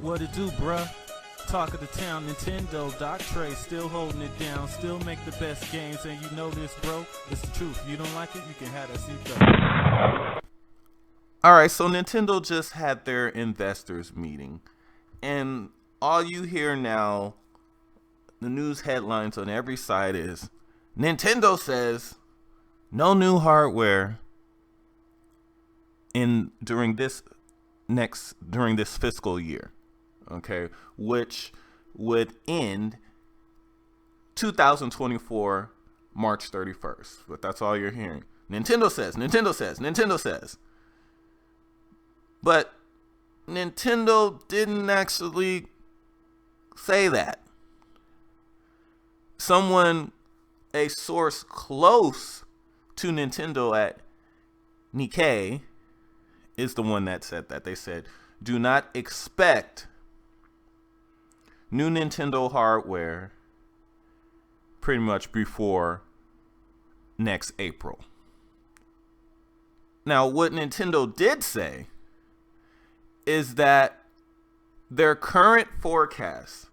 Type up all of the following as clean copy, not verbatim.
What it do, bruh? Talk of the town, Nintendo, Doc Trey still holding it down, still make the best games, and you know this, bro. It's the truth. If you don't like it, you can have that seatbelt. Alright, so Nintendo just had their investors meeting, and all you hear now, the news headlines on every side is, Nintendo says no new hardware during this fiscal year, okay, which would end 2024 March 31st. But that's all you're hearing. Nintendo says. But Nintendo didn't actually say that. A source close to Nintendo at Nikkei is the one that said that. They said, do not expect new Nintendo hardware pretty much before next April. Now, what Nintendo did say is that their current forecast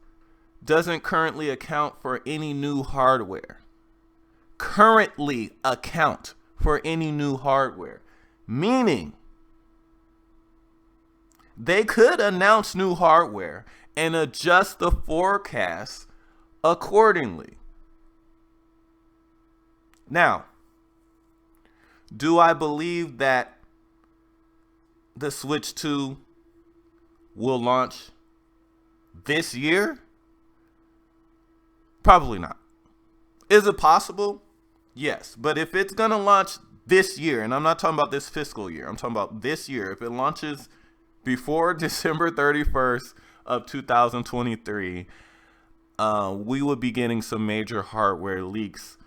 doesn't currently account for any new hardware. Meaning they could announce new hardware and adjust the forecast accordingly. Now, do I believe that the Switch 2 will launch this year? Probably not. Is it possible? Yes. But if it's going to launch this year, and I'm not talking about this fiscal year, I'm talking about this year, if it launches before December 31st of 2023, we would be getting some major hardware leaks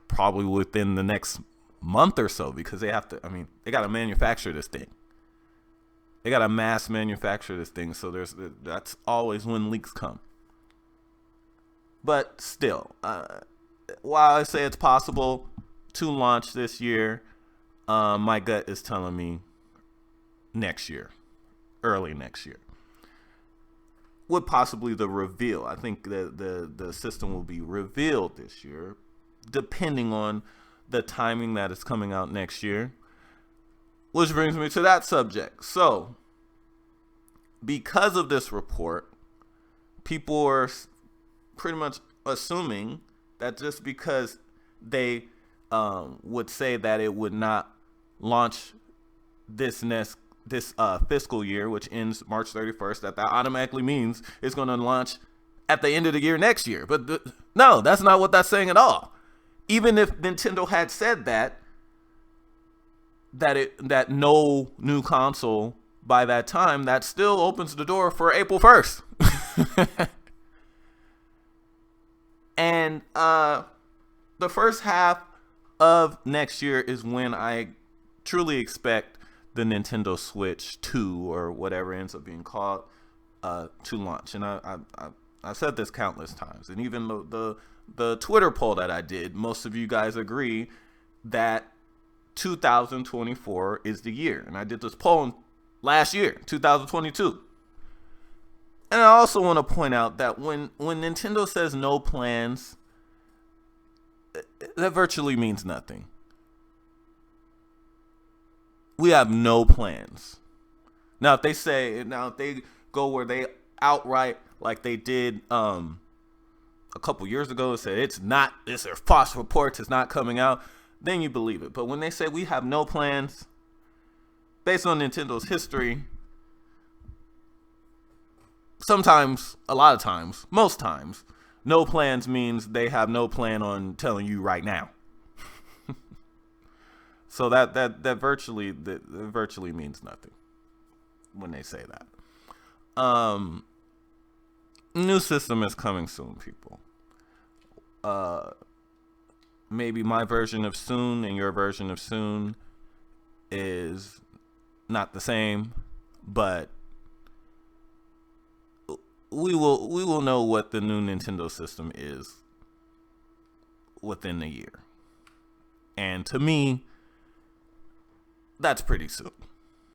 probably within the next month or so, because they got to manufacture this thing. They got to mass manufacture this thing, so that's always when leaks come. But still, while I say it's possible to launch this year, my gut is telling me next year, early next year. With possibly the reveal. I think the system will be revealed this year, depending on the timing that it's coming out next year. Which brings me to that subject. So, because of this report, people are pretty much assuming that just because they would say that it would not launch this fiscal year, which ends March 31st, that automatically means it's going to launch at the end of the year next year. But no, that's not what that's saying at all. Even if Nintendo had said that no new console by that time, that still opens the door for April 1st. And the first half of next year is when I truly expect the Nintendo Switch 2, or whatever it ends up being called, to launch. And I've said this countless times. And even the Twitter poll that I did, most of you guys agree that 2024 is the year. And I did this poll last year, 2022. And I also want to point out that when Nintendo says no plans, that virtually means nothing. We have no plans. Now, if they go where they outright, like they did a couple years ago, and said it's a false reports, it's not coming out, then you believe it. But when they say we have no plans, based on Nintendo's history, sometimes, a lot of times, most times, no plans means they have no plan on telling you right now. So that virtually means nothing when they say that. New system is coming soon, people. Maybe my version of soon and your version of soon is not the same, but we will know what the new Nintendo system is within a year. And to me, that's pretty soon.